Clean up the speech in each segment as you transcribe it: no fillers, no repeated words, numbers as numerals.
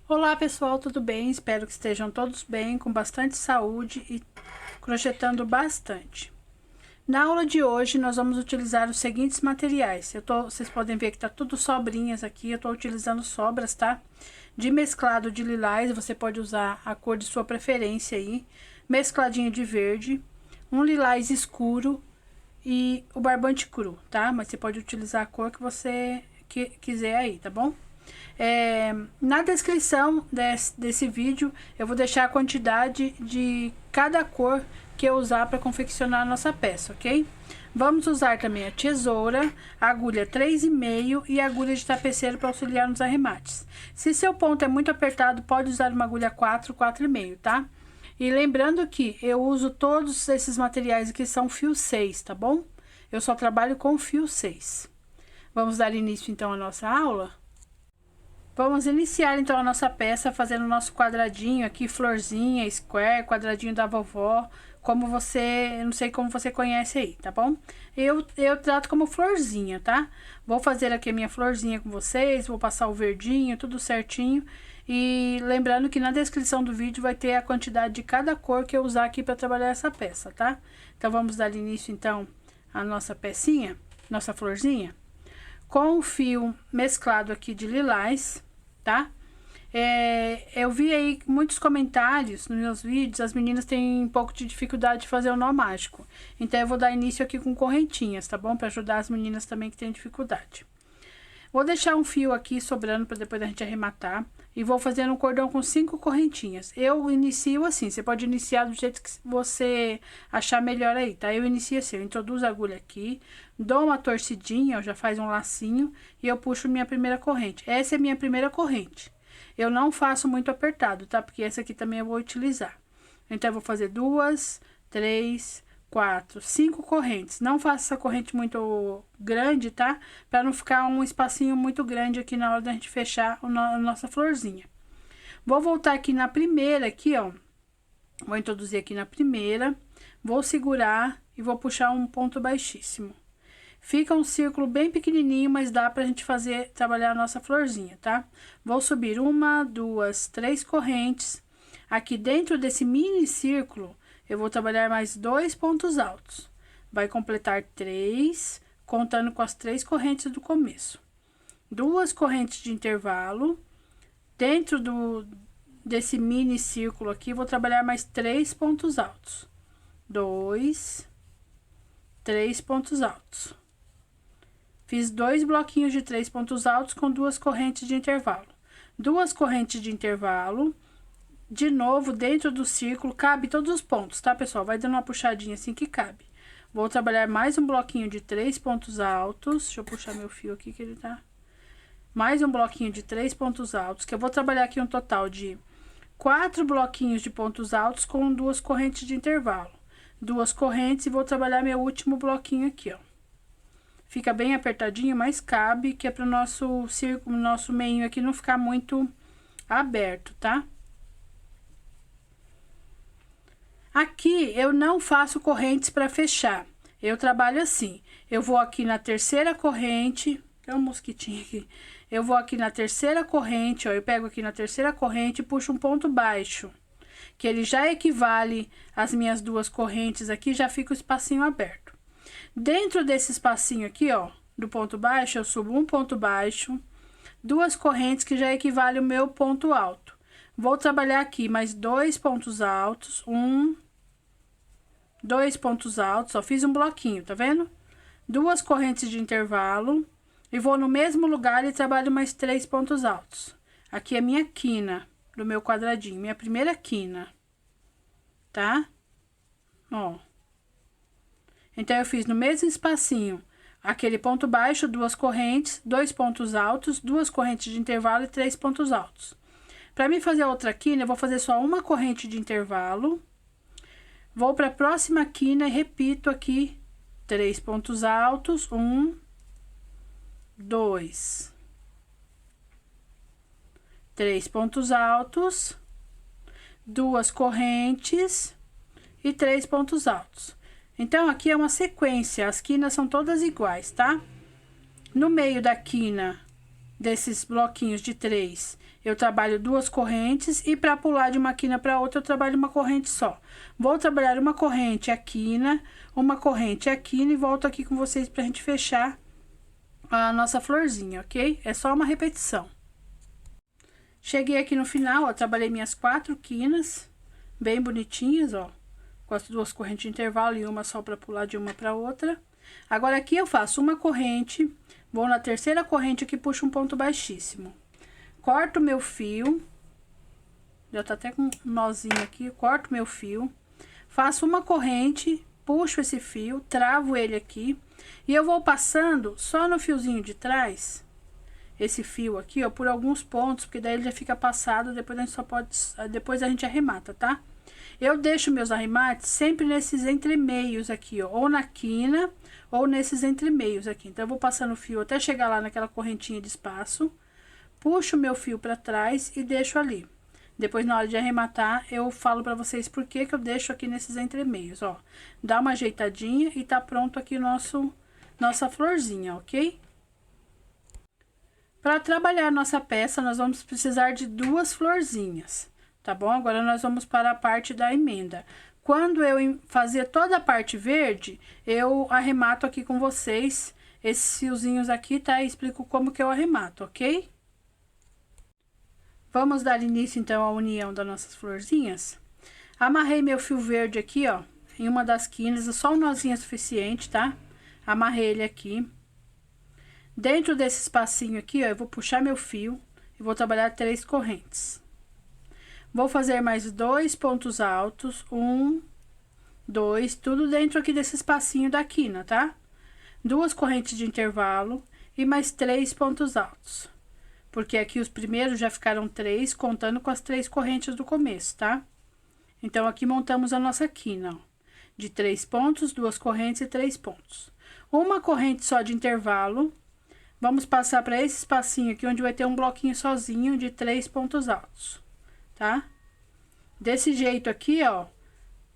Olá pessoal, tudo bem? Espero que estejam todos bem, com bastante saúde e crochetando bastante. Na aula de hoje nós vamos utilizar os seguintes materiais. Vocês podem ver que tá tudo sobrinhas aqui, eu tô utilizando sobras, tá? De mesclado de lilás, você pode usar a cor de sua preferência aí. Mescladinho de verde, um lilás escuro e o barbante cru, tá? Mas você pode utilizar a cor que você quiser aí, tá bom? Na descrição desse vídeo eu vou deixar a quantidade de cada cor que eu usar para confeccionar a nossa peça, ok? Vamos usar também a tesoura, a agulha 3,5 e a agulha de tapeceiro para auxiliar nos arremates. Se seu ponto é muito apertado, pode usar uma agulha 4, 4,5, tá? E lembrando que eu uso todos esses materiais aqui, são fio 6, tá bom? Eu só trabalho com fio 6. Vamos dar início então à nossa aula? Vamos iniciar então a nossa peça fazendo o nosso quadradinho aqui, florzinha, square, quadradinho da vovó, como você, eu não sei como você conhece aí, tá bom? Eu trato como florzinha, tá? Vou fazer aqui a minha florzinha com vocês, vou passar o verdinho, tudo certinho. E lembrando que na descrição do vídeo vai ter a quantidade de cada cor que eu usar aqui para trabalhar essa peça, tá? Então vamos dar início então à nossa pecinha, nossa florzinha. Com o fio mesclado aqui de lilás, tá? Eu vi aí muitos comentários nos meus vídeos, as meninas têm um pouco de dificuldade de fazer o nó mágico. Então, eu vou dar início aqui com correntinhas, tá bom? Para ajudar as meninas também que têm dificuldade. Vou deixar um fio aqui sobrando para depois a gente arrematar. E vou fazer um cordão com 5 correntinhas. Eu inicio assim, você pode iniciar do jeito que você achar melhor aí, tá? Eu inicio assim, eu introduzo a agulha aqui, dou uma torcidinha, já faz um lacinho, e eu puxo minha primeira corrente. Essa é minha primeira corrente. Eu não faço muito apertado, tá? Porque essa aqui também eu vou utilizar. Então, eu vou fazer 2, 3, 4, 5 correntes. Não faça essa corrente muito grande, tá? Para não ficar um espacinho muito grande aqui na hora da gente fechar a nossa florzinha. Vou voltar aqui na primeira, aqui, ó. Vou introduzir aqui na primeira. Vou segurar e vou puxar um ponto baixíssimo. Fica um círculo bem pequenininho, mas dá pra gente trabalhar a nossa florzinha, tá? Vou subir 1, 2, 3 correntes. Aqui dentro desse mini círculo, eu vou trabalhar mais 2 pontos altos. Vai completar 3, contando com as 3 correntes do começo. 2 correntes de intervalo. Dentro desse mini círculo aqui, vou trabalhar mais 3 pontos altos. 2, 3 pontos altos. Fiz 2 bloquinhos de 3 pontos altos com 2 correntes de intervalo. 2 correntes de intervalo. De novo, dentro do círculo, cabe todos os pontos, tá, pessoal? Vai dando uma puxadinha assim que cabe. Vou trabalhar mais um bloquinho de 3 pontos altos. Deixa eu puxar meu fio aqui que ele tá... Mais um bloquinho de 3 pontos altos, que eu vou trabalhar aqui um total de 4 bloquinhos de pontos altos com 2 correntes de intervalo. 2 correntes e vou trabalhar meu último bloquinho aqui, ó. Fica bem apertadinho, mas cabe, que é para o nosso círculo, nosso meio aqui não ficar muito aberto, tá? Aqui eu não faço correntes para fechar. Eu trabalho assim. Eu vou aqui na terceira corrente, tem um mosquitinho aqui. Eu vou aqui na terceira corrente, ó, eu pego aqui na terceira corrente e puxo um ponto baixo, que ele já equivale às minhas 2 correntes aqui, já fica o espacinho aberto. Dentro desse espacinho aqui, ó, do ponto baixo, eu subo um ponto baixo, 2 correntes que já equivale ao meu ponto alto. Vou trabalhar aqui mais 2 pontos altos, 2 pontos altos, só fiz um bloquinho, tá vendo? 2 correntes de intervalo e vou no mesmo lugar e trabalho mais 3 pontos altos. Aqui é minha quina do meu quadradinho, minha primeira quina, tá? Ó. Então, eu fiz no mesmo espacinho, aquele ponto baixo, 2 correntes, 2 pontos altos, 2 correntes de intervalo e 3 pontos altos. Para mim fazer a outra quina, eu vou fazer só uma corrente de intervalo. Vou para a próxima quina e repito aqui 3 pontos altos, 1, 2, 3 pontos altos, 2 correntes e 3 pontos altos. Então, aqui é uma sequência, as quinas são todas iguais, tá? No meio da quina desses bloquinhos de 3, eu trabalho 2 correntes e para pular de uma quina para outra eu trabalho uma corrente só. Vou trabalhar uma corrente a quina, uma corrente a quina e volto aqui com vocês pra gente fechar a nossa florzinha, ok? É só uma repetição. Cheguei aqui no final, ó, trabalhei minhas 4 quinas, bem bonitinhas, ó, com as 2 correntes de intervalo e uma só para pular de uma para outra. Agora aqui eu faço uma corrente, vou na terceira corrente aqui, puxo um ponto baixíssimo. Corto meu fio, já tá até com um nozinho aqui, corto meu fio, faço uma corrente, puxo esse fio, travo ele aqui e eu vou passando só no fiozinho de trás, esse fio aqui, ó, por alguns pontos, porque daí ele já fica passado, depois a gente só pode, depois a gente arremata, tá? Eu deixo meus arremates sempre nesses entremeios aqui, ó, ou na quina, ou nesses entremeios aqui. Então, eu vou passando o fio até chegar lá naquela correntinha de espaço, puxo o meu fio pra trás e deixo ali. Depois, na hora de arrematar, eu falo pra vocês por que eu deixo aqui nesses entremeios, ó. Dá uma ajeitadinha e tá pronto aqui nossa florzinha, ok? Para trabalhar nossa peça, nós vamos precisar de 2 florzinhas, tá bom? Agora, nós vamos para a parte da emenda. Quando eu fazer toda a parte verde, eu arremato aqui com vocês esses fiozinhos aqui, tá? E explico como que eu arremato, ok? Vamos dar início, então, à união das nossas florzinhas. Amarrei meu fio verde aqui, ó, em uma das quinas, só um nozinho é suficiente, tá? Amarrei ele aqui. Dentro desse espacinho aqui, ó, eu vou puxar meu fio e vou trabalhar 3 correntes. Vou fazer mais 2 pontos altos, 1, 2, tudo dentro aqui desse espacinho da quina, tá? 2 correntes de intervalo e mais 3 pontos altos. Porque aqui os primeiros já ficaram 3, contando com as 3 correntes do começo, tá? Então, aqui montamos a nossa quina, ó, de 3 pontos, 2 correntes e 3 pontos. Uma corrente só de intervalo. Vamos passar para esse espacinho aqui, onde vai ter um bloquinho sozinho de 3 pontos altos, tá? Desse jeito aqui, ó,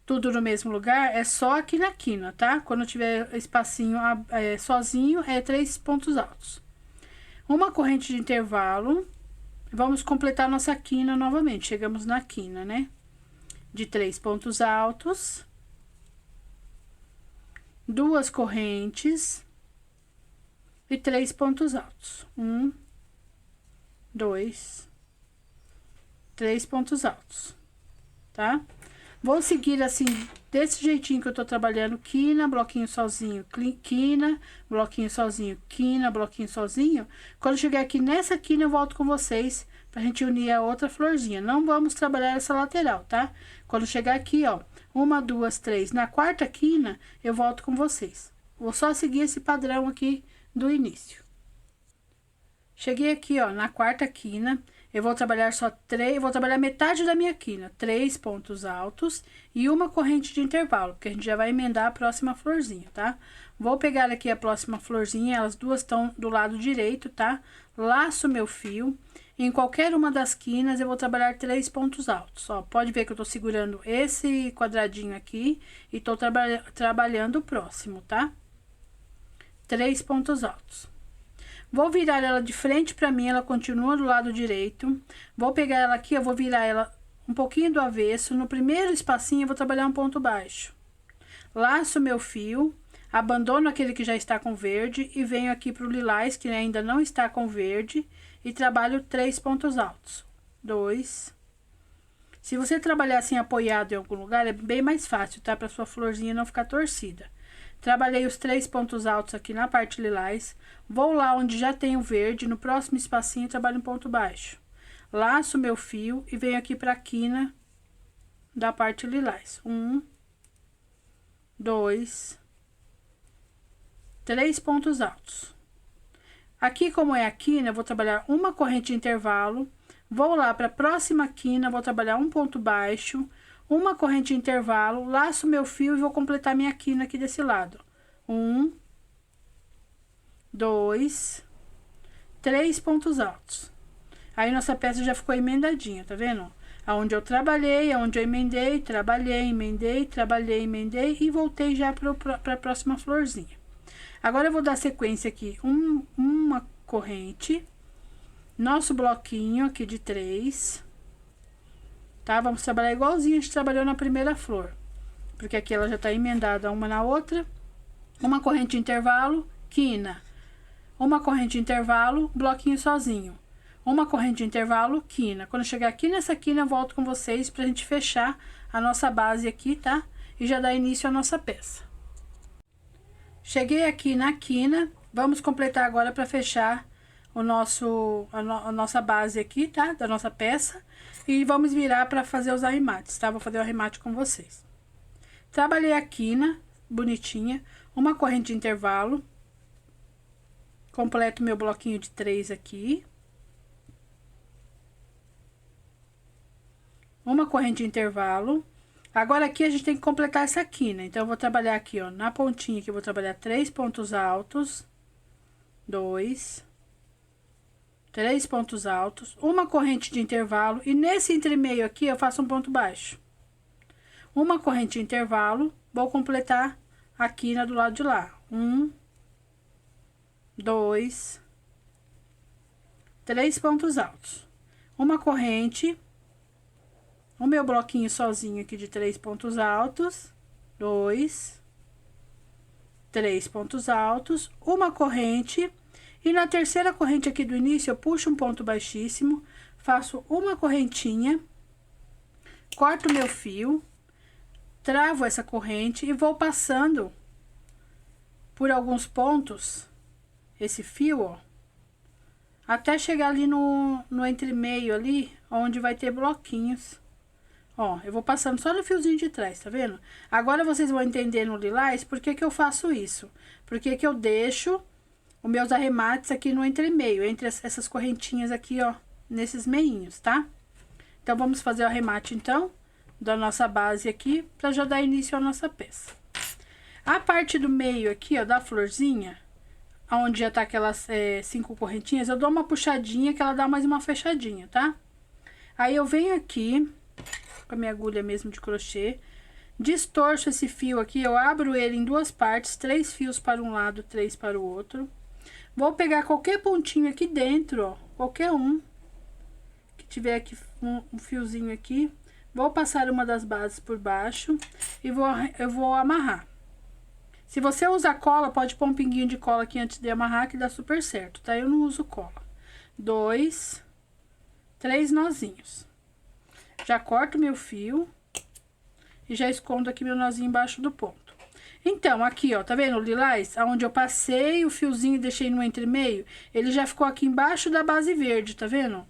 tudo no mesmo lugar, é só aqui na quina, tá? Quando tiver espacinho sozinho, é 3 pontos altos. Uma corrente de intervalo, vamos completar nossa quina novamente. Chegamos na quina, né? De 3 pontos altos. 2 correntes. E 3 pontos altos. 1, 2, 3 pontos altos, tá? Vou seguir assim, desse jeitinho que eu tô trabalhando, quina, bloquinho sozinho, quina, bloquinho sozinho, quina, bloquinho sozinho. Quando chegar aqui nessa quina, eu volto com vocês pra gente unir a outra florzinha. Não vamos trabalhar essa lateral, tá? Quando chegar aqui, ó, 1, 2, 3, na 4ª quina, eu volto com vocês. Vou só seguir esse padrão aqui do início. Cheguei aqui, ó, na 4ª quina, eu vou trabalhar só 3, vou trabalhar metade da minha quina, 3 pontos altos e uma corrente de intervalo, porque a gente já vai emendar a próxima florzinha, tá? Vou pegar aqui a próxima florzinha, elas duas estão do lado direito, tá? Laço meu fio, em qualquer uma das quinas eu vou trabalhar 3 pontos altos, ó, pode ver que eu tô segurando esse quadradinho aqui e tô trabalhando o próximo, tá? 3 pontos altos. Vou virar ela de frente pra mim, ela continua do lado direito. Vou pegar ela aqui, eu vou virar ela um pouquinho do avesso. No primeiro espacinho, eu vou trabalhar um ponto baixo. Laço meu fio, abandono aquele que já está com verde e venho aqui pro lilás, que ainda não está com verde, e trabalho 3 pontos altos. 2. Se você trabalhar assim apoiado em algum lugar, é bem mais fácil, tá? Pra sua florzinha não ficar torcida. Trabalhei os 3 pontos altos aqui na parte lilás. Vou lá onde já tem o verde, no próximo espacinho trabalho um ponto baixo. Laço meu fio e venho aqui pra quina da parte lilás. 1, 2, 3 pontos altos. Aqui, como é a quina, eu vou trabalhar uma corrente de intervalo. Vou lá pra próxima quina, vou trabalhar um ponto baixo. Uma corrente de intervalo, laço meu fio e vou completar minha quina aqui desse lado. 1, 2, 3 pontos altos. Aí, nossa peça já ficou emendadinha, tá vendo? Aonde eu trabalhei, aonde eu emendei, trabalhei, emendei, trabalhei, emendei e voltei já pra próxima florzinha. Agora, eu vou dar sequência aqui, uma corrente nosso bloquinho aqui de 3, tá? Vamos trabalhar igualzinho a gente trabalhou na primeira flor, porque aqui ela já tá emendada uma na outra. Uma corrente de intervalo, quina. Uma corrente de intervalo, bloquinho sozinho. Uma corrente de intervalo, quina. Quando chegar aqui nessa quina, eu volto com vocês pra gente fechar a nossa base aqui, tá? E já dar início à nossa peça. Cheguei aqui na quina, vamos completar agora para fechar a nossa base aqui, tá? Da nossa peça. E vamos virar para fazer os arremates, tá? Vou fazer o arremate com vocês. Trabalhei a quina, bonitinha. Uma corrente de intervalo. Completo meu bloquinho de 3 aqui. Uma corrente de intervalo. Agora aqui a gente tem que completar essa quina. Então, eu vou trabalhar aqui, ó, na pontinha aqui, eu vou trabalhar 3 pontos altos. 2. 3 pontos altos. Uma corrente de intervalo. E nesse entremeio aqui, eu faço um ponto baixo. Uma corrente de intervalo. Vou completar a quina do lado de lá. 1. 2. 3 pontos altos. Uma corrente. O meu bloquinho sozinho aqui de 3 pontos altos, 2, 3 pontos altos, uma corrente, e na terceira corrente aqui do início, eu puxo um ponto baixíssimo, faço uma correntinha, corto meu fio, travo essa corrente e vou passando por alguns pontos, esse fio, ó, até chegar ali no entremeio ali, onde vai ter bloquinhos. Ó, eu vou passando só no fiozinho de trás, tá vendo? Agora vocês vão entender no lilás por que que eu faço isso. Por que que eu deixo os meus arremates aqui no entremeio, entre essas correntinhas aqui, ó, nesses meinhos, tá? Então, vamos fazer o arremate, então, da nossa base aqui, pra já dar início à nossa peça. A parte do meio aqui, ó, da florzinha, onde já tá aquelas 5 correntinhas, eu dou uma puxadinha que ela dá mais uma fechadinha, tá? Aí, eu venho aqui com a minha agulha mesmo de crochê, distorço esse fio aqui, eu abro ele em 2 partes, 3 fios para um lado, 3 para o outro. Vou pegar qualquer pontinho aqui dentro, ó, qualquer um que tiver aqui um fiozinho aqui, vou passar uma das bases por baixo e eu vou amarrar. Se você usar cola, pode pôr um pinguinho de cola aqui antes de amarrar, que dá super certo, tá? Eu não uso cola. 2, 3 nozinhos. Já corto meu fio e já escondo aqui meu nozinho embaixo do ponto. Então, aqui, ó, tá vendo o lilás? Aonde eu passei o fiozinho e deixei no entremeio, ele já ficou aqui embaixo da base verde, tá vendo?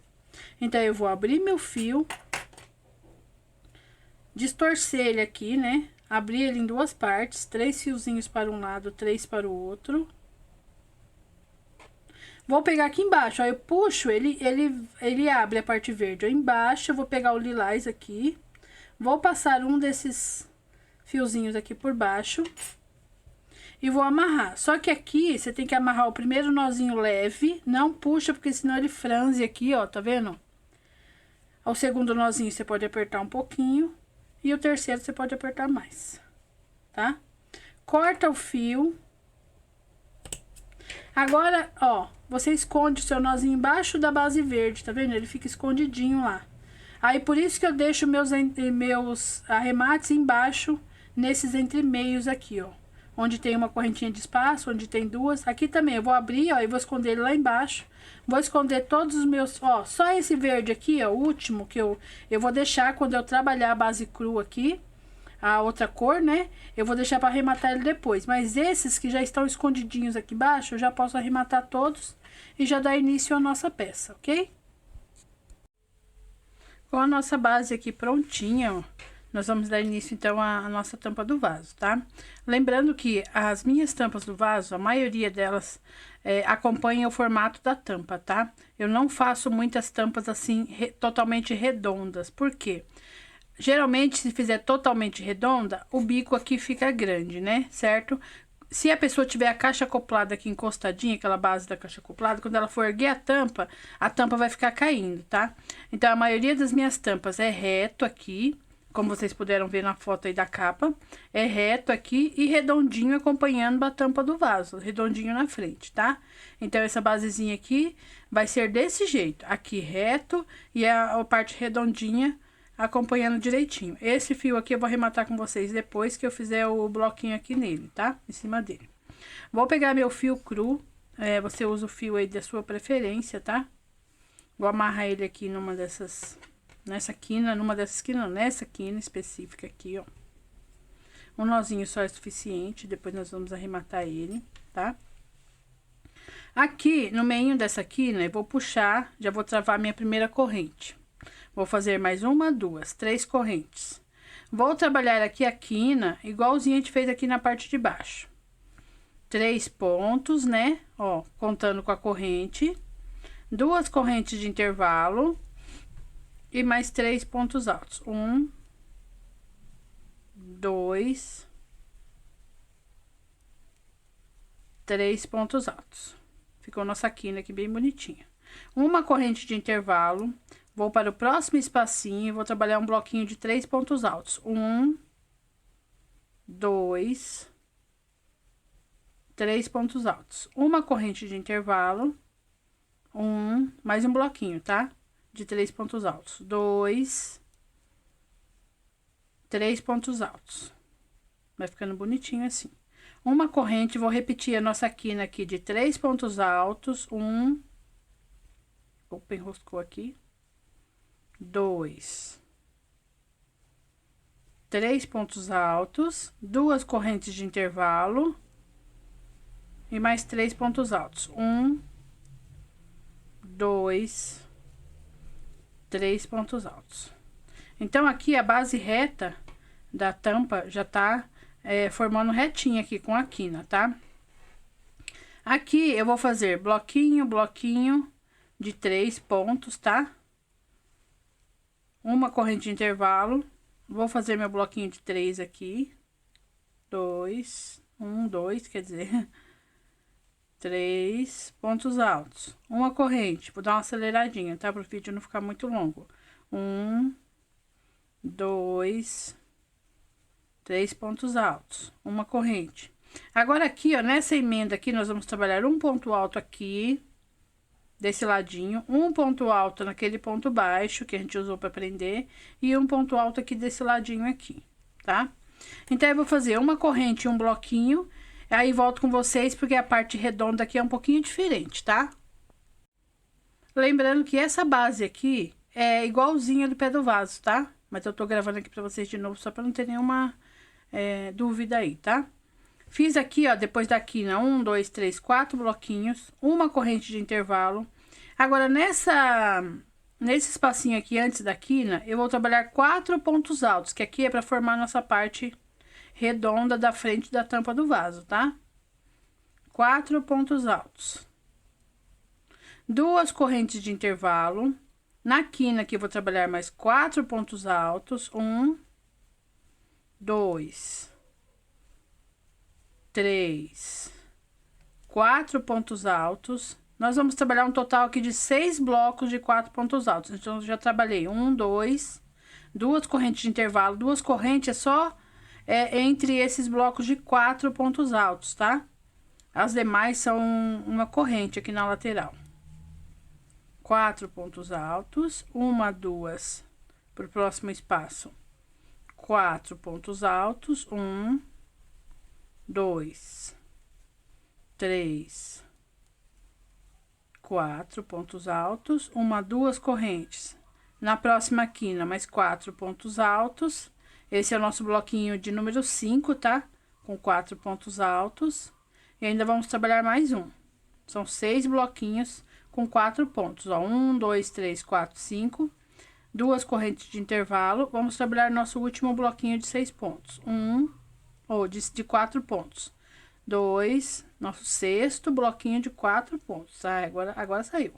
Então, eu vou abrir meu fio, distorcer ele aqui, né? Abrir ele em 2 partes, 3 fiozinhos para um lado, 3 para o outro. Vou pegar aqui embaixo, ó, eu puxo, ele abre a parte verde. Ó, embaixo eu vou pegar o lilás aqui, vou passar um desses fiozinhos aqui por baixo e vou amarrar. Só que aqui você tem que amarrar o primeiro nozinho leve, não puxa, porque senão ele franze aqui, ó, tá vendo? O segundo nozinho você pode apertar um pouquinho e o terceiro você pode apertar mais, tá? Corta o fio. Agora, ó, você esconde o seu nozinho embaixo da base verde, tá vendo? Ele fica escondidinho lá. Aí, por isso que eu deixo meus arremates embaixo, nesses entremeios aqui, ó. Onde tem uma correntinha de espaço, onde tem 2. Aqui também, eu vou abrir, ó, e vou esconder ele lá embaixo. Vou esconder todos os meus, ó, só esse verde aqui, ó, o último que eu vou deixar quando eu trabalhar a base crua aqui. A outra cor, né? Eu vou deixar para arrematar ele depois. Mas esses que já estão escondidinhos aqui embaixo, eu já posso arrematar todos e já dar início à nossa peça, ok? Com a nossa base aqui prontinha, ó, nós vamos dar início, então, à nossa tampa do vaso, tá? Lembrando que as minhas tampas do vaso, a maioria delas acompanha o formato da tampa, tá? Eu não faço muitas tampas assim, totalmente redondas. Por quê? Geralmente, se fizer totalmente redonda, o bico aqui fica grande, né? Certo? Se a pessoa tiver a caixa acoplada aqui encostadinha, aquela base da caixa acoplada, quando ela for erguer a tampa vai ficar caindo, tá? Então, a maioria das minhas tampas é reto aqui, como vocês puderam ver na foto aí da capa. É reto aqui e redondinho acompanhando a tampa do vaso, redondinho na frente, tá? Então, essa basezinha aqui vai ser desse jeito, aqui reto e a parte redondinha acompanhando direitinho. Esse fio aqui eu vou arrematar com vocês depois que eu fizer o bloquinho aqui nele, tá? Em cima dele. Vou pegar meu fio cru, você usa o fio aí da sua preferência, tá? Vou amarrar ele aqui numa dessas, nessa quina específica aqui, ó. Um nozinho só é suficiente, depois nós vamos arrematar ele, tá? Aqui, no meio dessa quina, eu vou puxar, já vou travar minha primeira corrente. Vou fazer mais uma, duas, 3 correntes. Vou trabalhar aqui a quina, igualzinho a gente fez aqui na parte de baixo. 3 pontos, né? Ó, contando com a corrente. 2 correntes de intervalo e mais 3 pontos altos. 1, 2, 3 pontos altos. Ficou nossa quina aqui bem bonitinha. Uma corrente de intervalo. Vou para o próximo espacinho e vou trabalhar um bloquinho de 3 pontos altos. 1, 2, 3 pontos altos. Uma corrente de intervalo. Mais um bloquinho, tá? De 3 pontos altos. 2, 3 pontos altos. Vai ficando bonitinho assim. Uma corrente, vou repetir a nossa quina aqui de 3 pontos altos. Opa, enroscou aqui. 2, 3 pontos altos. 2 correntes de intervalo. E mais 3 pontos altos. 2, 3 pontos altos. Então, aqui a base reta da tampa já tá formando retinha aqui com a quina, tá? Aqui eu vou fazer bloquinho de 3 pontos, tá? Uma corrente de intervalo. Vou fazer meu bloquinho de 3 aqui. 2, 2, quer dizer... 3 pontos altos. Uma corrente, vou dar uma aceleradinha, tá? Para o vídeo não ficar muito longo. 2, 3 pontos altos. Uma corrente. Agora, aqui, ó, nessa emenda aqui, nós vamos trabalhar um ponto alto aqui, desse ladinho, um ponto alto naquele ponto baixo que a gente usou para prender, e um ponto alto aqui desse ladinho aqui, tá? Então, eu vou fazer uma corrente e um bloquinho. Aí, volto com vocês, porque a parte redonda aqui é um pouquinho diferente, tá? Lembrando que essa base aqui é igualzinha do pé do vaso, tá? Mas eu tô gravando aqui pra vocês de novo, só pra não ter nenhuma dúvida aí, tá? Fiz aqui, ó, depois da quina, 1, 2, 3, 4 bloquinhos, uma corrente de intervalo. Agora, nesse espacinho aqui, antes da quina, eu vou trabalhar 4 pontos altos, que aqui é pra formar a nossa parte redonda da frente da tampa do vaso, tá? 4 pontos altos. 2 correntes de intervalo. Na quina aqui eu vou trabalhar mais 4 pontos altos. 1, 2, 3, 4 pontos altos. Nós vamos trabalhar um total aqui de 6 blocos de 4 pontos altos. Então, eu já trabalhei 1, 2, 2 correntes de intervalo. 2 correntes é só... entre esses blocos de 4 pontos altos, tá? As demais são uma corrente aqui na lateral. 4 pontos altos, 1, 2, para o próximo espaço. 4 pontos altos, 1, 2, 3, 4 pontos altos, 1, 2 correntes. Na próxima quina, mais 4 pontos altos. Esse é o nosso bloquinho de número 5, tá? Com 4 pontos altos. E ainda vamos trabalhar mais um. São 6 bloquinhos com 4 pontos, ó. 1, 2, 3, 4, 5. 2 correntes de intervalo. Vamos trabalhar nosso último bloquinho de 6 pontos. De 4 pontos. 2, nosso sexto bloquinho de 4 pontos. Ah, agora saiu.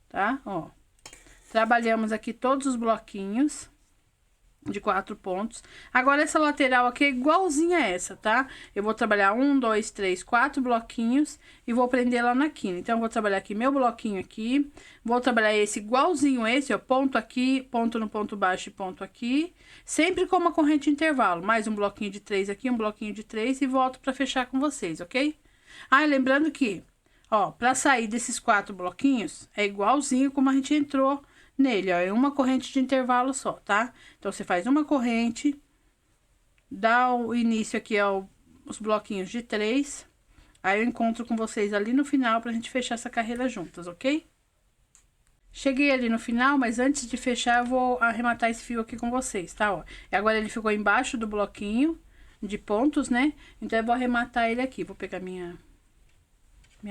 Tá? Ó. Trabalhamos aqui todos os bloquinhos de 4 pontos. Agora, essa lateral aqui é igualzinha a essa, tá? Eu vou trabalhar 1, 2, 3, 4 bloquinhos e vou prender lá na quina. Então, eu vou trabalhar aqui meu bloquinho aqui, vou trabalhar esse igualzinho esse, ó, ponto aqui, ponto no ponto baixo e ponto aqui, sempre com uma corrente de intervalo. Mais um bloquinho de 3 aqui, um bloquinho de 3 e volto pra fechar com vocês, ok? Ah, e lembrando que, ó, pra sair desses 4 bloquinhos, é igualzinho como a gente entrou nele, ó, é uma corrente de intervalo só, tá? Então, você faz uma corrente, dá o início aqui aos bloquinhos de 3, aí eu encontro com vocês ali no final pra gente fechar essa carreira juntas, ok? Cheguei ali no final, mas antes de fechar, eu vou arrematar esse fio aqui com vocês, tá? Ó, e agora ele ficou embaixo do bloquinho de pontos, né? Então, eu vou arrematar ele aqui, vou pegar minha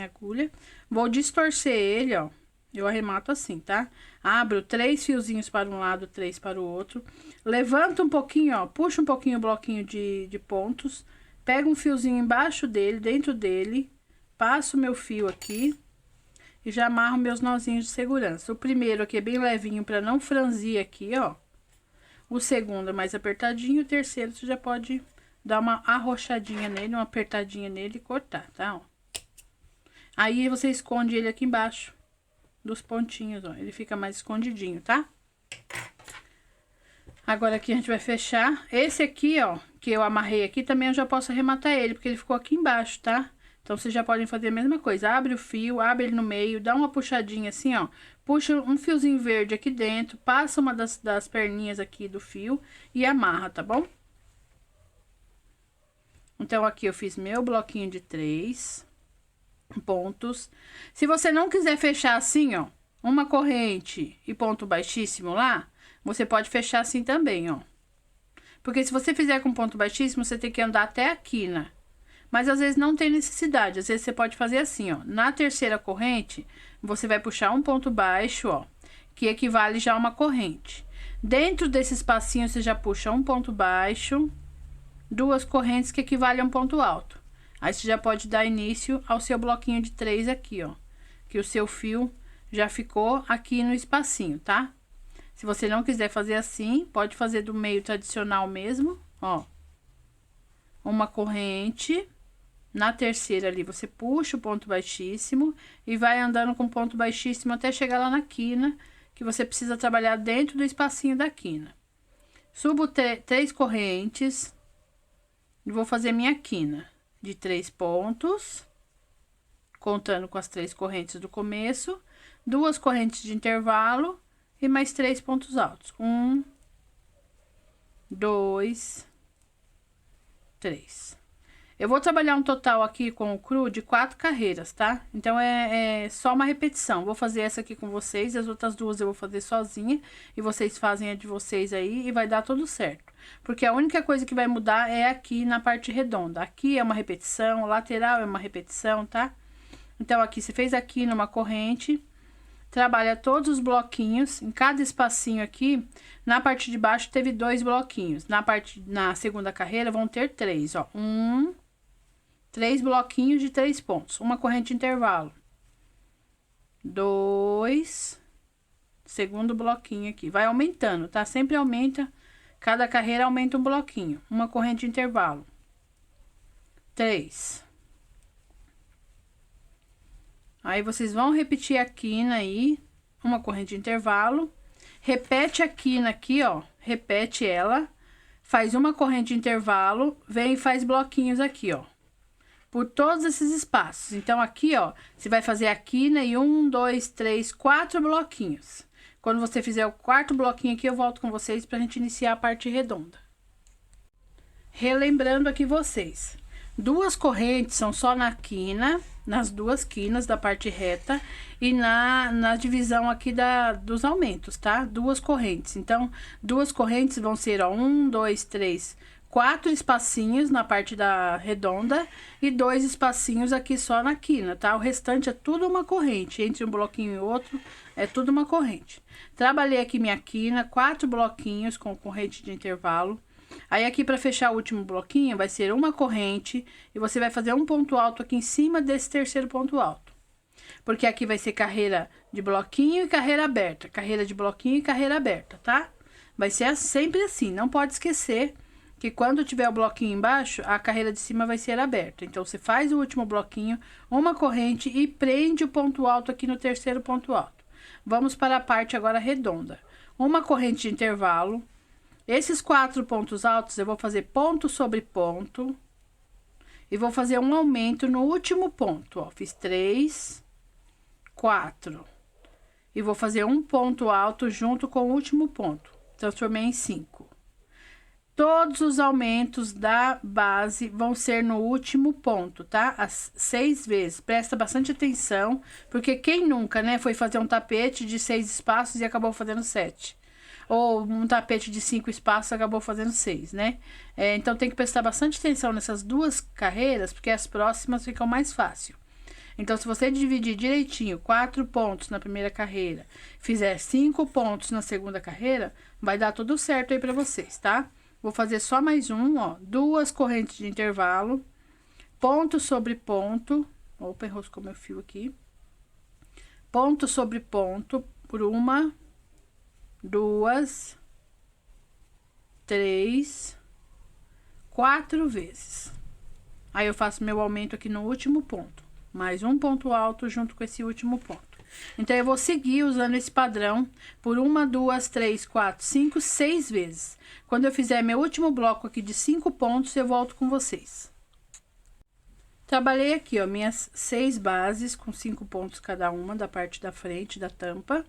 agulha, vou distorcer ele, ó. Eu arremato assim, tá? Abro 3 fiozinhos para um lado, 3 para o outro. Levanto um pouquinho, ó. Puxo um pouquinho o bloquinho de pontos. Pego um fiozinho embaixo dele, dentro dele. Passo meu fio aqui. E já amarro meus nozinhos de segurança. O primeiro aqui é bem levinho para não franzir aqui, ó. O segundo é mais apertadinho. O terceiro você já pode dar uma arrochadinha nele, uma apertadinha nele e cortar, tá? Ó. Aí você esconde ele aqui embaixo dos pontinhos, ó, ele fica mais escondidinho, tá? Agora aqui a gente vai fechar. Esse aqui, ó, que eu amarrei aqui, também eu já posso arrematar ele, porque ele ficou aqui embaixo, tá? Então, vocês já podem fazer a mesma coisa. Abre o fio, abre ele no meio, dá uma puxadinha assim, ó. Puxa um fiozinho verde aqui dentro, passa uma das perninhas aqui do fio e amarra, tá bom? Então, aqui eu fiz meu bloquinho de 3 pontos. Se você não quiser fechar assim, ó, uma corrente e ponto baixíssimo lá, você pode fechar assim também, ó. Porque se você fizer com ponto baixíssimo, você tem que andar até a quina. Mas às vezes não tem necessidade, às vezes você pode fazer assim, ó. Na terceira corrente, você vai puxar um ponto baixo, ó, que equivale já a uma corrente. Dentro desse espacinho, você já puxa um ponto baixo, 2 correntes que equivalem a um ponto alto. Aí, você já pode dar início ao seu bloquinho de 3 aqui, ó. Que o seu fio já ficou aqui no espacinho, tá? Se você não quiser fazer assim, pode fazer do meio tradicional mesmo, ó. Uma corrente. Na terceira ali, você puxa o ponto baixíssimo e vai andando com ponto baixíssimo até chegar lá na quina, que você precisa trabalhar dentro do espacinho da quina. Subo 3 correntes e vou fazer minha quina de 3 pontos, contando com as 3 correntes do começo, 2 correntes de intervalo e mais 3 pontos altos. 1, 2, 3. Eu vou trabalhar um total aqui com o cru de 4 carreiras, tá? Então, é só uma repetição. Vou fazer essa aqui com vocês, as outras 2 eu vou fazer sozinha. E vocês fazem a de vocês aí e vai dar tudo certo. Porque a única coisa que vai mudar é aqui na parte redonda. Aqui é uma repetição, lateral é uma repetição, tá? Então, aqui, você fez aqui numa corrente, trabalha todos os bloquinhos. Em cada espacinho aqui, na parte de baixo teve 2 bloquinhos. Na segunda carreira vão ter 3, ó. 3 bloquinhos de 3 pontos, uma corrente de intervalo. 2, segundo bloquinho aqui, vai aumentando, tá? Sempre aumenta, cada carreira aumenta um bloquinho, uma corrente de intervalo. 3. Aí, vocês vão repetir a quina aí, uma corrente de intervalo, repete a quina aqui, ó, repete ela, faz uma corrente de intervalo, vem e faz bloquinhos aqui, ó. Por todos esses espaços. Então, aqui, ó, você vai fazer a quina e 1, 2, 3, 4 bloquinhos. Quando você fizer o 4º bloquinho aqui, eu volto com vocês pra gente iniciar a parte redonda. Relembrando aqui vocês, 2 correntes são só na quina, nas 2 quinas da parte reta e na divisão aqui dos aumentos, tá? 2 correntes. Então, 2 correntes vão ser, ó, 1, 2, 3, 4 espacinhos na parte da redonda e 2 espacinhos aqui só na quina, tá? O restante é tudo uma corrente, entre um bloquinho e outro é tudo uma corrente. Trabalhei aqui minha quina, 4 bloquinhos com corrente de intervalo. Aí, aqui para fechar o último bloquinho, vai ser uma corrente e você vai fazer um ponto alto aqui em cima desse terceiro ponto alto. Porque aqui vai ser carreira de bloquinho e carreira aberta, carreira de bloquinho e carreira aberta, tá? Vai ser sempre assim, não pode esquecer que quando tiver o bloquinho embaixo, a carreira de cima vai ser aberta. Então, você faz o último bloquinho, uma corrente e prende o ponto alto aqui no terceiro ponto alto. Vamos para a parte agora redonda. Uma corrente de intervalo. Esses 4 pontos altos, eu vou fazer ponto sobre ponto. E vou fazer um aumento no último ponto, ó. Fiz 3, 4. E vou fazer um ponto alto junto com o último ponto. Transformei em 5. Todos os aumentos da base vão ser no último ponto, tá? As 6 vezes. Presta bastante atenção, porque quem nunca, né, foi fazer um tapete de 6 espaços e acabou fazendo 7. Ou um tapete de 5 espaços e acabou fazendo 6, né? Então, tem que prestar bastante atenção nessas duas carreiras, porque as próximas ficam mais fácil. Então, se você dividir direitinho 4 pontos na primeira carreira, fizer 5 pontos na segunda carreira, vai dar tudo certo aí pra vocês, tá? Vou fazer só mais um, ó. 2 correntes de intervalo. Ponto sobre ponto. Opa, enroscou meu fio aqui. Ponto sobre ponto. Por 1, 2, 3, 4 vezes. Aí, eu faço meu aumento aqui no último ponto. Mais um ponto alto junto com esse último ponto. Então, eu vou seguir usando esse padrão por 1, 2, 3, 4, 5, 6 vezes. Quando eu fizer meu último bloco aqui de 5 pontos, eu volto com vocês. Trabalhei aqui, ó, minhas 6 bases com 5 pontos cada uma da parte da frente da tampa.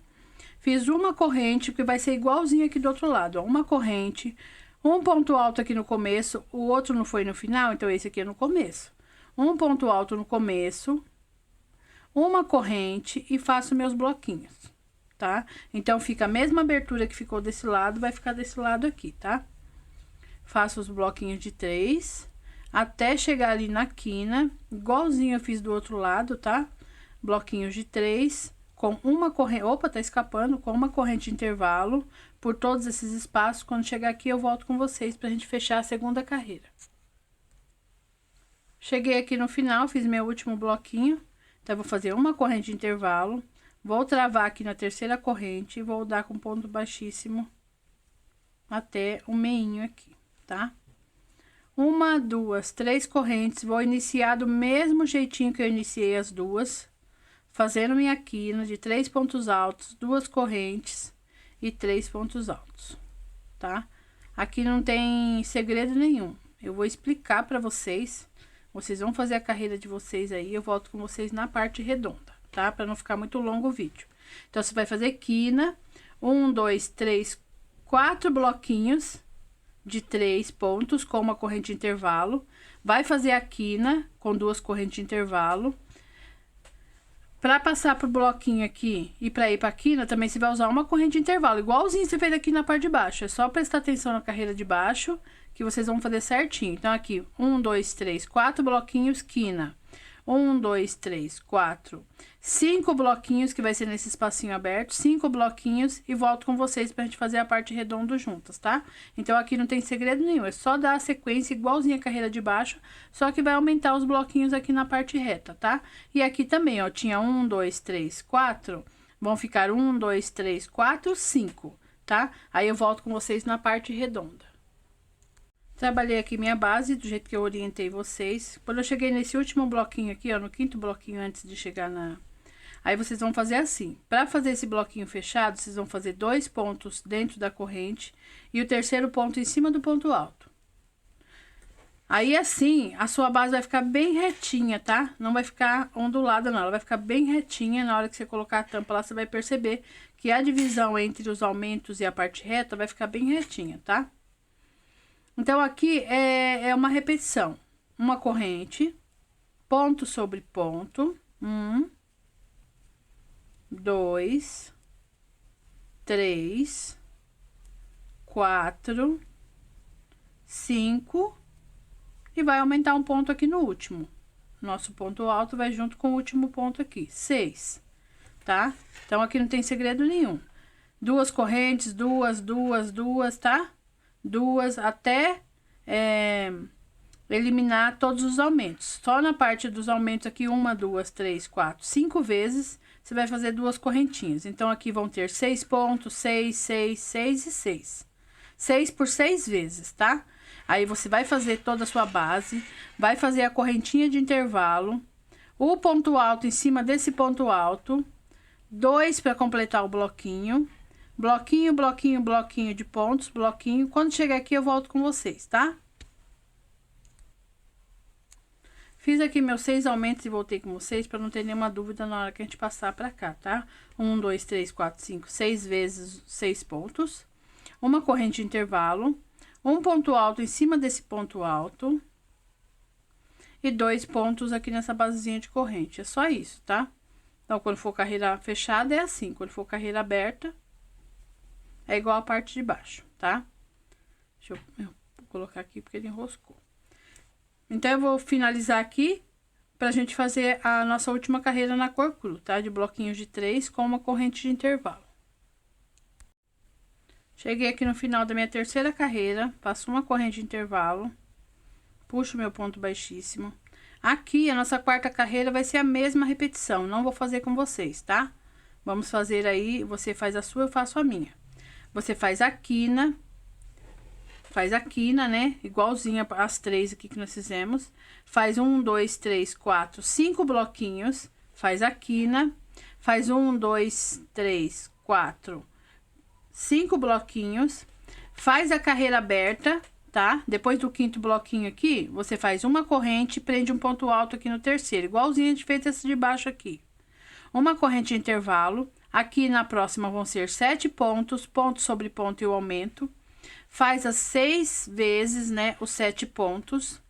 Fiz uma corrente, porque vai ser igualzinho aqui do outro lado, ó. Uma corrente, um ponto alto aqui no começo, o outro não foi no final, então esse aqui é no começo. Um ponto alto no começo, uma corrente e faço meus bloquinhos, tá? Então, fica a mesma abertura que ficou desse lado, vai ficar desse lado aqui, tá? Faço os bloquinhos de 3, até chegar ali na quina, igualzinho eu fiz do outro lado, tá? Bloquinhos de 3, com uma corrente... Opa, tá escapando, com uma corrente de intervalo, por todos esses espaços. Quando chegar aqui, eu volto com vocês pra gente fechar a segunda carreira. Cheguei aqui no final, fiz meu último bloquinho. Então, eu vou fazer uma corrente de intervalo, vou travar aqui na terceira corrente e vou dar com ponto baixíssimo até o meinho aqui, tá? 1, 2, 3 correntes, vou iniciar do mesmo jeitinho que eu iniciei as duas, fazendo minha quina de 3 pontos altos, 2 correntes e 3 pontos altos, tá? Aqui não tem segredo nenhum, eu vou explicar pra vocês. Vocês vão fazer a carreira de vocês aí, eu volto com vocês na parte redonda, tá? Pra não ficar muito longo o vídeo. Então, você vai fazer quina, 1, 2, 3, 4 bloquinhos de 3 pontos com uma corrente de intervalo. Vai fazer a quina com 2 correntes de intervalo. Pra passar pro bloquinho aqui e pra ir pra quina, também você vai usar uma corrente de intervalo, igualzinho você fez aqui na parte de baixo. É só prestar atenção na carreira de baixo, que vocês vão fazer certinho. Então, aqui, 1, 2, 3, 4 bloquinhos, quina. 1, 2, 3, 4, 5 bloquinhos, que vai ser nesse espacinho aberto, 5 bloquinhos, e volto com vocês pra gente fazer a parte redonda juntas, tá? Então, aqui não tem segredo nenhum, é só dar a sequência igualzinha a carreira de baixo, só que vai aumentar os bloquinhos aqui na parte reta, tá? E aqui também, ó, tinha 1, 2, 3, 4, vão ficar 1, 2, 3, 4, 5, tá? Aí, eu volto com vocês na parte redonda. Trabalhei aqui minha base, do jeito que eu orientei vocês. Quando eu cheguei nesse último bloquinho aqui, ó, no 5º bloquinho antes de chegar na... Aí, vocês vão fazer assim. Pra fazer esse bloquinho fechado, vocês vão fazer 2 pontos dentro da corrente e o terceiro ponto em cima do ponto alto. Aí, assim, a sua base vai ficar bem retinha, tá? Não vai ficar ondulada, não. Ela vai ficar bem retinha. Na hora que você colocar a tampa lá, você vai perceber que a divisão entre os aumentos e a parte reta vai ficar bem retinha, tá? Então, aqui é uma repetição. Uma corrente, ponto sobre ponto, 1, 2, 3, 4, 5, e vai aumentar um ponto aqui no último. Nosso ponto alto vai junto com o último ponto aqui, 6, tá? Então, aqui não tem segredo nenhum. 2 correntes, 2, 2, 2, tá? 2 até eliminar todos os aumentos. Só na parte dos aumentos aqui, 1, 2, 3, 4, 5 vezes, você vai fazer 2 correntinhas. Então, aqui vão ter 6 pontos, 6, 6, 6 e 6, 6 por 6 vezes, tá? Aí você vai fazer toda a sua base, vai fazer a correntinha de intervalo, o ponto alto em cima desse ponto alto, 2 para completar o bloquinho, bloquinho, bloquinho, bloquinho de pontos, bloquinho. Quando chegar aqui eu volto com vocês, tá? Fiz aqui meus 6 aumentos e voltei com vocês para não ter nenhuma dúvida na hora que a gente passar para cá, tá? 1, 2, 3, 4, 5, 6 vezes 6 pontos, uma corrente de intervalo, um ponto alto em cima desse ponto alto e 2 pontos aqui nessa basezinha de corrente. É só isso, tá? Então, quando for carreira fechada é assim, quando for carreira aberta é igual a parte de baixo, tá? Deixa eu colocar aqui porque ele enroscou. Então, eu vou finalizar aqui pra gente fazer a nossa última carreira na cor cru, tá? De bloquinhos de 3 com uma corrente de intervalo. Cheguei aqui no final da minha terceira carreira, passo uma corrente de intervalo, puxo meu ponto baixíssimo. Aqui, a nossa quarta carreira vai ser a mesma repetição, não vou fazer com vocês, tá? Vamos fazer aí, você faz a sua, eu faço a minha. Você faz a quina, né? Igualzinha as 3 aqui que nós fizemos. Faz 1, 2, 3, 4, 5 bloquinhos. Faz a quina. Faz 1, 2, 3, 4, 5 bloquinhos. Faz a carreira aberta, tá? Depois do quinto bloquinho aqui, você faz uma corrente e prende um ponto alto aqui no terceiro. Igualzinho a gente fez esse de baixo aqui. Uma corrente de intervalo. Aqui na próxima vão ser 7 pontos, ponto sobre ponto e o aumento. Faz as 6 vezes, né, os 7 pontos,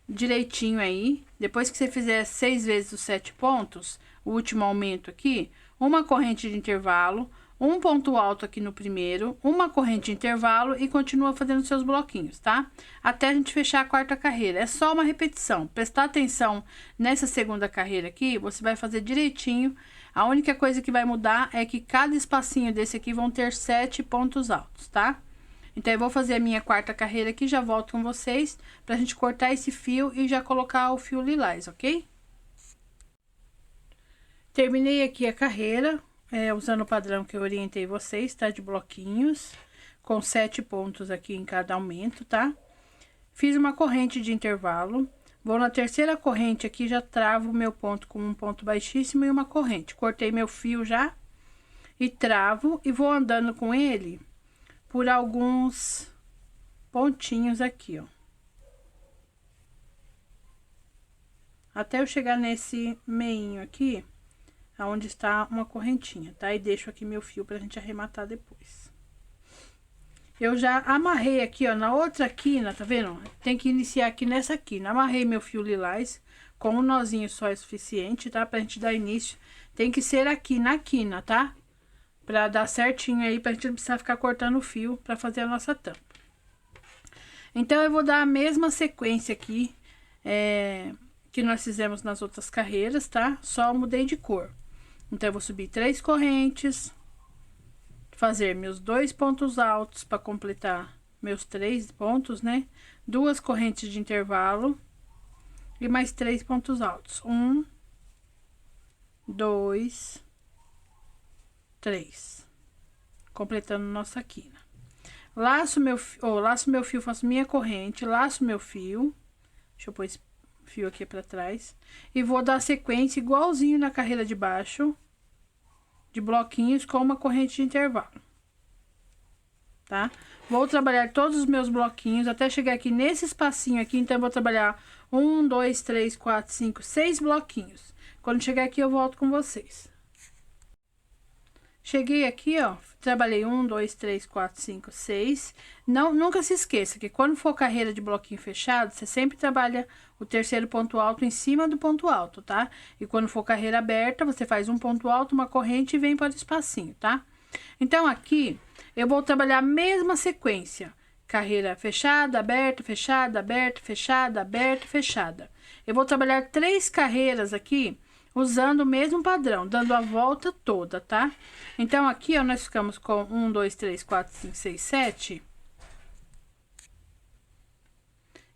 direitinho aí. Depois que você fizer 6 vezes os 7 pontos, o último aumento aqui, uma corrente de intervalo, um ponto alto aqui no primeiro, uma corrente de intervalo e continua fazendo seus bloquinhos, tá? Até a gente fechar a quarta carreira. É só uma repetição. Prestar atenção nessa segunda carreira aqui, você vai fazer direitinho. A única coisa que vai mudar é que cada espacinho desse aqui vão ter 7 pontos altos, tá? Então, eu vou fazer a minha quarta carreira aqui, já volto com vocês, pra gente cortar esse fio e já colocar o fio lilás, ok? Terminei aqui a carreira, usando o padrão que eu orientei vocês, tá? De bloquinhos, com 7 pontos aqui em cada aumento, tá? Fiz uma corrente de intervalo, vou na terceira corrente aqui, já travo o meu ponto com um ponto baixíssimo e uma corrente. Cortei meu fio já, e travo, e vou andando com ele por alguns pontinhos aqui, ó. Até eu chegar nesse meinho aqui, aonde está uma correntinha, tá? E deixo aqui meu fio pra gente arrematar depois. Eu já amarrei aqui, ó, na outra quina, tá vendo? Tem que iniciar aqui nessa quina. Amarrei meu fio lilás, com um nozinho só é suficiente, tá? Pra gente dar início. Tem que ser aqui na quina, tá? Pra dar certinho aí, pra gente não precisar ficar cortando o fio pra fazer a nossa tampa. Então, eu vou dar a mesma sequência aqui, que nós fizemos nas outras carreiras, tá? Só mudei de cor. Então, eu vou subir 3 correntes, fazer meus 2 pontos altos para completar meus 3 pontos, né? 2 correntes de intervalo e mais 3 pontos altos. 1, 2, 3. Completando nossa quina. Laço meu fio, faço minha corrente, laço meu fio. Deixa eu pôr esse fio aqui pra trás. E vou dar sequência igualzinho na carreira de baixo, de bloquinhos com uma corrente de intervalo. Tá? Vou trabalhar todos os meus bloquinhos até chegar aqui nesse espacinho aqui. Então, eu vou trabalhar 1, 2, 3, 4, 5, 6 bloquinhos. Quando chegar aqui, eu volto com vocês. Cheguei aqui, ó, trabalhei 1, 2, 3, 4, 5, 6. Nunca se esqueça que quando for carreira de bloquinho fechado, você sempre trabalha o terceiro ponto alto em cima do ponto alto, tá? E quando for carreira aberta, você faz um ponto alto, uma corrente e vem para o espacinho, tá? Então, aqui, eu vou trabalhar a mesma sequência. Carreira fechada, aberta, fechada, aberta, fechada, aberta, fechada. Eu vou trabalhar 3 carreiras aqui, usando o mesmo padrão, dando a volta toda, tá? Então, aqui, ó, nós ficamos com 1, 2, 3, 4, 5, 6, 7.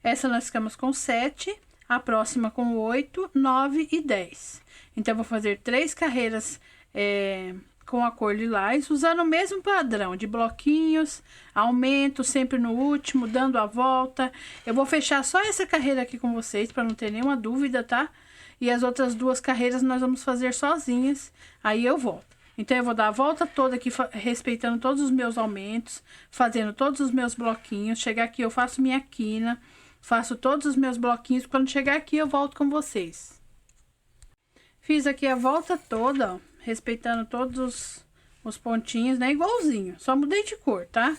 Essa nós ficamos com 7, a próxima com 8, 9 e 10. Então, eu vou fazer 3 carreiras com a cor lilás, usando o mesmo padrão de bloquinhos, aumento sempre no último, dando a volta. Eu vou fechar só essa carreira aqui com vocês, para não ter nenhuma dúvida, tá? E as outras duas carreiras nós vamos fazer sozinhas, aí eu volto. Então, eu vou dar a volta toda aqui, respeitando todos os meus aumentos, fazendo todos os meus bloquinhos. Chegar aqui, eu faço minha quina, faço todos os meus bloquinhos. Quando chegar aqui, eu volto com vocês. Fiz aqui a volta toda, ó, respeitando todos os pontinhos, né? Igualzinho, só mudei de cor, tá?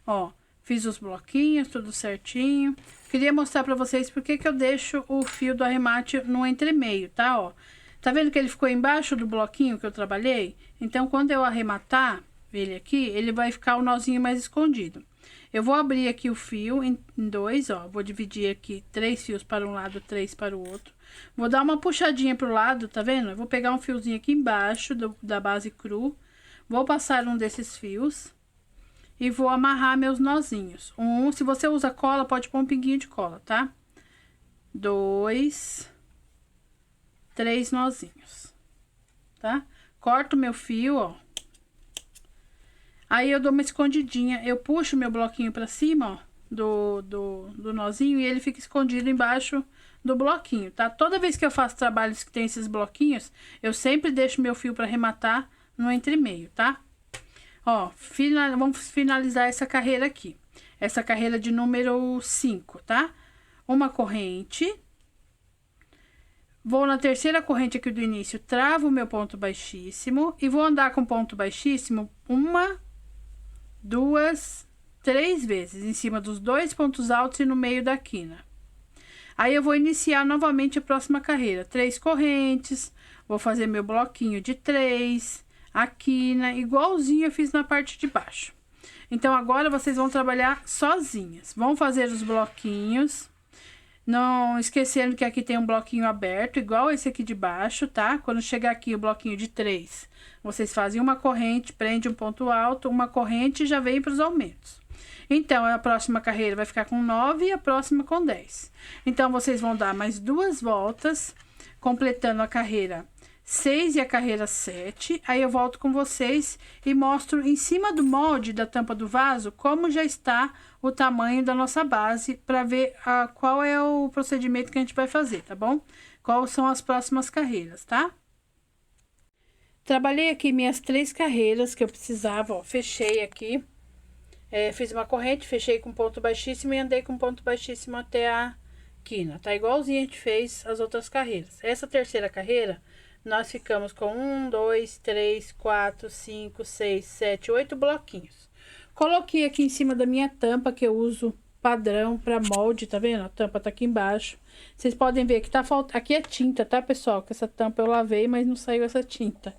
Ó, fiz os bloquinhos, tudo certinho. Queria mostrar pra vocês porque que eu deixo o fio do arremate no entremeio, tá? Ó, tá vendo que ele ficou embaixo do bloquinho que eu trabalhei? Então, quando eu arrematar ele aqui, ele vai ficar o nozinho mais escondido. Eu vou abrir aqui o fio em dois, ó. Vou dividir aqui 3 fios para um lado, 3 para o outro. Vou dar uma puxadinha pro lado, tá vendo? Eu vou pegar um fiozinho aqui embaixo da base cru. Vou passar um desses fios. E vou amarrar meus nozinhos. Se você usa cola, pode pôr um pinguinho de cola, tá? 2, 3 nozinhos, tá? Corto meu fio, ó. Aí eu dou uma escondidinha, eu puxo meu bloquinho pra cima, ó, do nozinho, e ele fica escondido embaixo do bloquinho, tá? Toda vez que eu faço trabalhos que tem esses bloquinhos, eu sempre deixo meu fio pra arrematar no entremeio, tá? Ó, vamos finalizar essa carreira aqui. Essa carreira de número 5, tá? Uma corrente. Vou na terceira corrente aqui do início, travo o meu ponto baixíssimo e vou andar com ponto baixíssimo 1, 2, 3 vezes em cima dos 2 pontos altos e no meio da quina. Aí eu vou iniciar novamente a próxima carreira. 3 correntes, vou fazer meu bloquinho de 3, a quina, igualzinho eu fiz na parte de baixo. Então, agora vocês vão trabalhar sozinhas. Vão fazer os bloquinhos. Não esquecendo que aqui tem um bloquinho aberto, igual esse aqui de baixo, tá? Quando chegar aqui o bloquinho de 3, vocês fazem uma corrente, prende um ponto alto, uma corrente e já vem para os aumentos. Então, a próxima carreira vai ficar com 9 e a próxima com 10. Então, vocês vão dar mais 2 voltas, completando a carreira 6 e a carreira 7. Aí, eu volto com vocês e mostro em cima do molde da tampa do vaso como já está o tamanho da nossa base, para ver qual é o procedimento que a gente vai fazer, tá bom? Quais são as próximas carreiras, tá? Trabalhei aqui minhas 3 carreiras que eu precisava, ó, fechei aqui. Fiz uma corrente, fechei com ponto baixíssimo e andei com ponto baixíssimo até a quina, tá? Igualzinho a gente fez as outras carreiras. Essa terceira carreira, nós ficamos com 1, 2, 3, 4, 5, 6, 7, 8 bloquinhos. Coloquei aqui em cima da minha tampa, que eu uso padrão para molde, tá vendo? A tampa tá aqui embaixo. Vocês podem ver que tá faltando... Aqui é tinta, tá, pessoal? Que essa tampa eu lavei, mas não saiu essa tinta.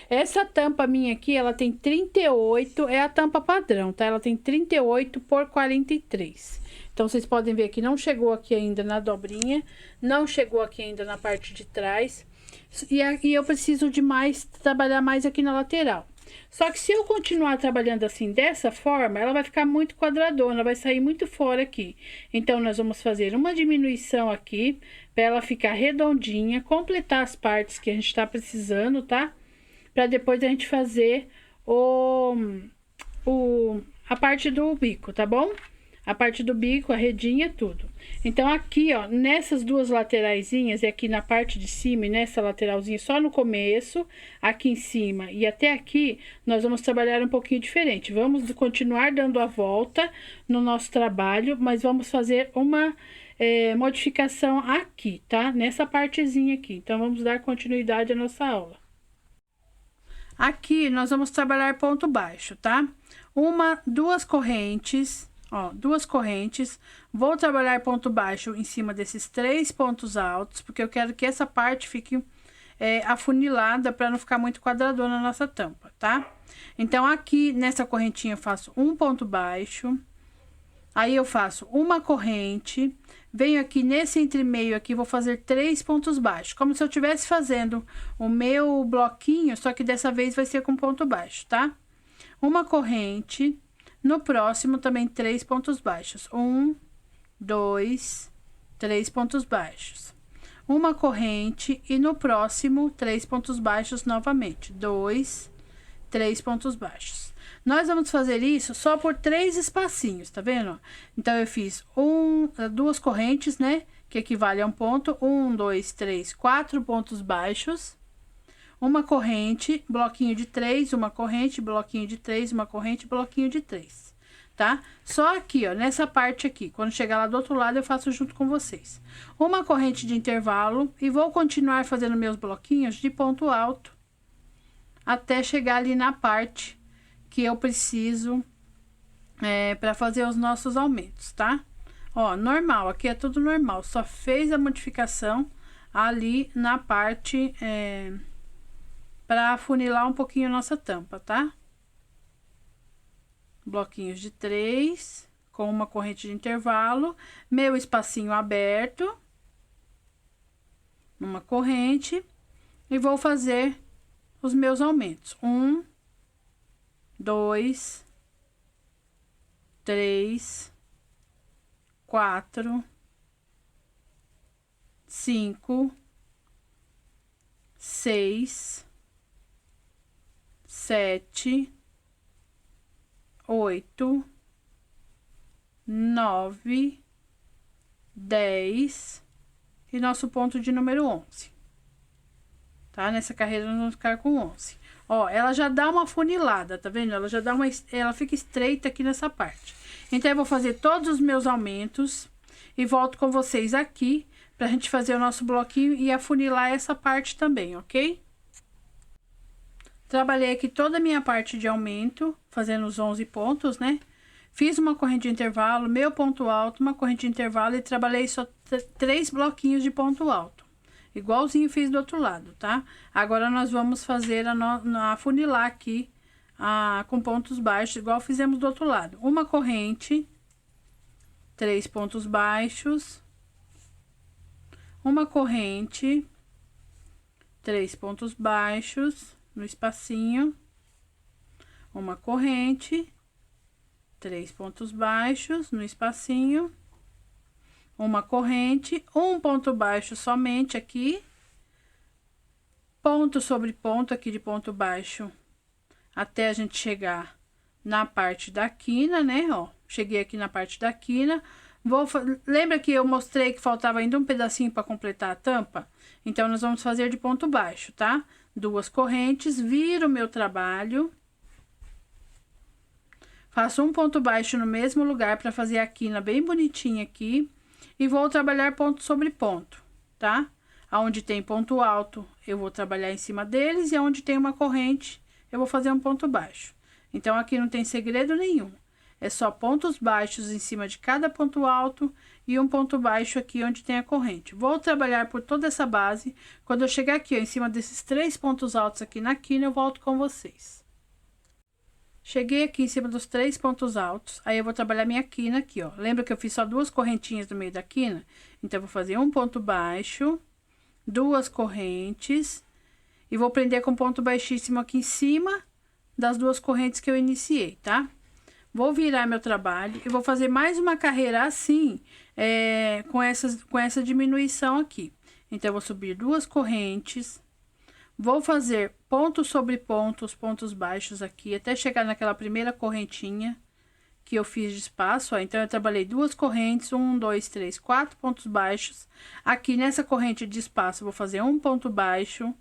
Essa tampa minha aqui, ela tem 38, é a tampa padrão, tá? Ela tem 38 por 43. Então, vocês podem ver que não chegou aqui ainda na dobrinha, não chegou aqui ainda na parte de trás. E eu preciso de trabalhar mais aqui na lateral. Só que se eu continuar trabalhando assim, dessa forma, ela vai ficar muito quadradona, vai sair muito fora aqui. Então, nós vamos fazer uma diminuição aqui, para ela ficar redondinha, completar as partes que a gente tá precisando, tá? Para depois a gente fazer a parte do bico, tá bom? A parte do bico, a redinha, tudo. Então, aqui, ó, nessas duas lateraisinhas, e aqui na parte de cima e nessa lateralzinha, só no começo, aqui em cima e até aqui, nós vamos trabalhar um pouquinho diferente. Vamos continuar dando a volta no nosso trabalho, mas vamos fazer uma modificação aqui, tá? Nessa partezinha aqui. Então, vamos dar continuidade à nossa aula. Aqui, nós vamos trabalhar ponto baixo, tá? 2 correntes... Ó, 2 correntes, vou trabalhar ponto baixo em cima desses 3 pontos altos, porque eu quero que essa parte fique afunilada, para não ficar muito quadradona a nossa tampa, tá? Então, aqui nessa correntinha eu faço um ponto baixo, aí eu faço uma corrente, venho aqui nesse entremeio aqui, vou fazer 3 pontos baixos, como se eu estivesse fazendo o meu bloquinho, só que dessa vez vai ser com ponto baixo, tá? Uma corrente... No próximo, também 3 pontos baixos. 1, 2, 3 pontos baixos. Uma corrente e no próximo, 3 pontos baixos novamente. 2, 3 pontos baixos. Nós vamos fazer isso só por 3 espacinhos, tá vendo? Então, eu fiz 2 correntes, né? Que equivale a um ponto. 1, 2, 3, 4 pontos baixos. Uma corrente, bloquinho de 3, uma corrente, bloquinho de 3, uma corrente, bloquinho de 3, tá? Só aqui, ó, nessa parte aqui. Quando chegar lá do outro lado, eu faço junto com vocês. Uma corrente de intervalo e vou continuar fazendo meus bloquinhos de ponto alto até chegar ali na parte que eu preciso para fazer os nossos aumentos, tá? Ó, normal, aqui é tudo normal, só fez a modificação ali na parte para afunilar um pouquinho a nossa tampa, tá? Bloquinhos de 3 com uma corrente de intervalo, meu espacinho aberto, uma corrente, e vou fazer os meus aumentos. 1, 2, 3, 4, 5, 6, 7, 8, 9, 10 e nosso ponto de número 11. Tá? Nessa carreira nós vamos ficar com 11. Ó, ela já dá uma funilada, tá vendo? Ela já dá ela fica estreita aqui nessa parte. Então, eu vou fazer todos os meus aumentos e volto com vocês aqui pra gente fazer o nosso bloquinho e afunilar essa parte também, ok? Trabalhei aqui toda a minha parte de aumento, fazendo os 11 pontos, né? Fiz uma corrente de intervalo, meu ponto alto, uma corrente de intervalo e trabalhei só 3 bloquinhos de ponto alto. Igualzinho fiz do outro lado, tá? Agora, nós vamos fazer afunilar aqui com pontos baixos, igual fizemos do outro lado. Uma corrente, 3 pontos baixos. Uma corrente, 3 pontos baixos no espacinho. Uma corrente, 3 pontos baixos no espacinho. Uma corrente, um ponto baixo somente aqui, ponto sobre ponto aqui de ponto baixo, até a gente chegar na parte da quina, né, ó, cheguei aqui na parte da quina, lembra que eu mostrei que faltava ainda um pedacinho para completar a tampa? Então, nós vamos fazer de ponto baixo, tá? 2 correntes, viro o meu trabalho, faço um ponto baixo no mesmo lugar para fazer a quina bem bonitinha aqui, e vou trabalhar ponto sobre ponto, tá? Aonde tem ponto alto, eu vou trabalhar em cima deles, e aonde tem uma corrente, eu vou fazer um ponto baixo. Então, aqui não tem segredo nenhum. É só pontos baixos em cima de cada ponto alto e um ponto baixo aqui onde tem a corrente. Vou trabalhar por toda essa base. Quando eu chegar aqui, ó, em cima desses 3 pontos altos aqui na quina, eu volto com vocês. Cheguei aqui em cima dos 3 pontos altos, aí eu vou trabalhar minha quina aqui, ó. Lembra que eu fiz só 2 correntinhas no meio da quina? Então, eu vou fazer um ponto baixo, 2 correntes, e vou prender com ponto baixíssimo aqui em cima das 2 correntes que eu iniciei, tá? Vou virar meu trabalho e vou fazer mais uma carreira assim, com essa diminuição aqui. Então, eu vou subir 2 correntes. Vou fazer ponto sobre ponto, os pontos baixos aqui, até chegar naquela primeira correntinha que eu fiz de espaço, ó. Então, eu trabalhei 2 correntes, 1, 2, 3, 4 pontos baixos. Aqui nessa corrente de espaço, eu vou fazer um ponto baixo,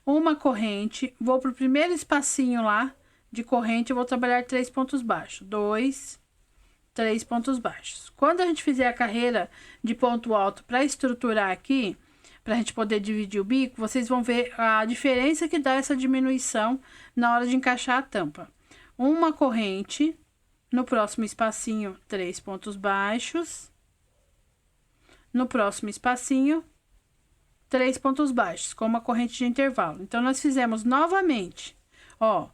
uma corrente, vou pro primeiro espacinho lá de corrente, eu vou trabalhar 3 pontos baixos, 2, 3 pontos baixos. Quando a gente fizer a carreira de ponto alto para estruturar aqui, para a gente poder dividir o bico, vocês vão ver a diferença que dá essa diminuição na hora de encaixar a tampa. Uma corrente, no próximo espacinho, 3 pontos baixos. No próximo espacinho, 3 pontos baixos, com uma corrente de intervalo. Então, nós fizemos novamente, ó,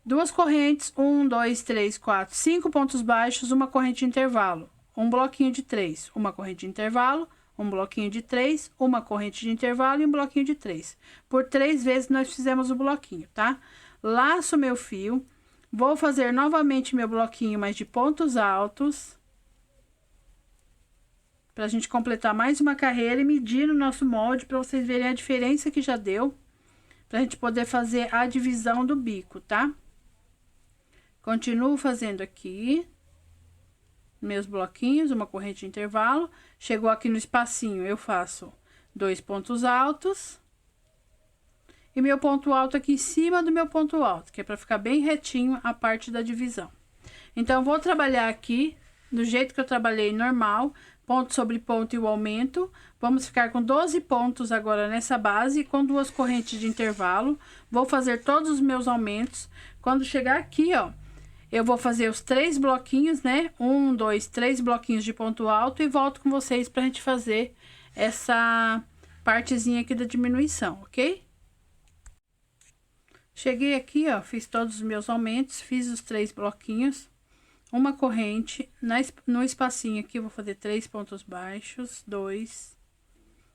2 correntes, 1, 2, 3, 4, 5 pontos baixos, uma corrente de intervalo. Um bloquinho de 3, uma corrente de intervalo, um bloquinho de 3, uma corrente de intervalo e um bloquinho de 3. Por 3 vezes nós fizemos o bloquinho, tá? Laço meu fio, vou fazer novamente meu bloquinho, mas de pontos altos, pra gente completar mais uma carreira e medir no nosso molde, pra vocês verem a diferença que já deu pra gente poder fazer a divisão do bico, tá? Continuo fazendo aqui meus bloquinhos, uma corrente de intervalo. Chegou aqui no espacinho, eu faço 2 pontos altos. E meu ponto alto aqui em cima do meu ponto alto, que é para ficar bem retinho a parte da divisão. Então, vou trabalhar aqui do jeito que eu trabalhei normal, ponto sobre ponto e o aumento. Vamos ficar com 12 pontos agora nessa base, com 2 correntes de intervalo. Vou fazer todos os meus aumentos. Quando chegar aqui, ó, eu vou fazer os 3 bloquinhos, né? 1, 2, 3 bloquinhos de ponto alto e volto com vocês pra gente fazer essa partezinha aqui da diminuição, ok? Cheguei aqui, ó, fiz todos os meus aumentos, fiz os 3 bloquinhos, uma corrente, no espacinho aqui eu vou fazer 3 pontos baixos, 2,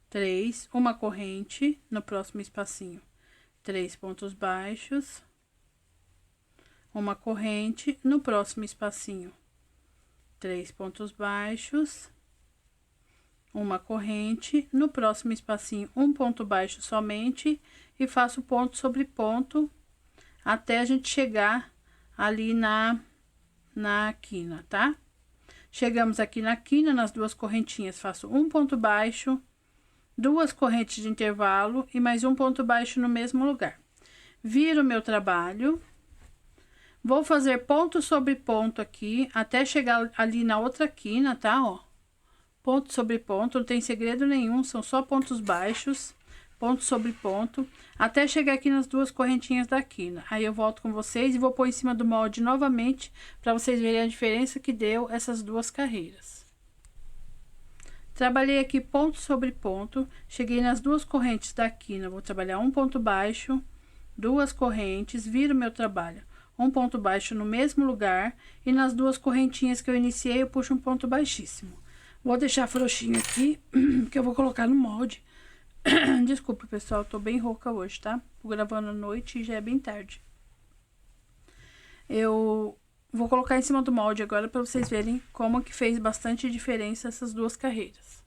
3, uma corrente, no próximo espacinho, 3 pontos baixos, uma corrente, no próximo espacinho, 3 pontos baixos, uma corrente, no próximo espacinho, um ponto baixo somente, e faço ponto sobre ponto, até a gente chegar ali na quina, tá? Chegamos aqui na quina, nas 2 correntinhas, faço um ponto baixo, 2 correntes de intervalo, e mais um ponto baixo no mesmo lugar. Viro meu trabalho, vou fazer ponto sobre ponto aqui, até chegar ali na outra quina, tá? Ó, ponto sobre ponto, não tem segredo nenhum, são só pontos baixos, ponto sobre ponto, até chegar aqui nas 2 correntinhas da quina. Aí eu volto com vocês e vou pôr em cima do molde novamente, para vocês verem a diferença que deu essas 2 carreiras. Trabalhei aqui ponto sobre ponto, cheguei nas 2 correntes da quina, vou trabalhar um ponto baixo, 2 correntes, viro meu trabalho, um ponto baixo no mesmo lugar, e nas 2 correntinhas que eu iniciei, eu puxo um ponto baixíssimo. Vou deixar frouxinho aqui, que eu vou colocar no molde. Desculpa, pessoal, tô bem rouca hoje, tá? Tô gravando à noite e já é bem tarde. Eu vou colocar em cima do molde agora pra vocês verem como que fez bastante diferença essas 2 carreiras.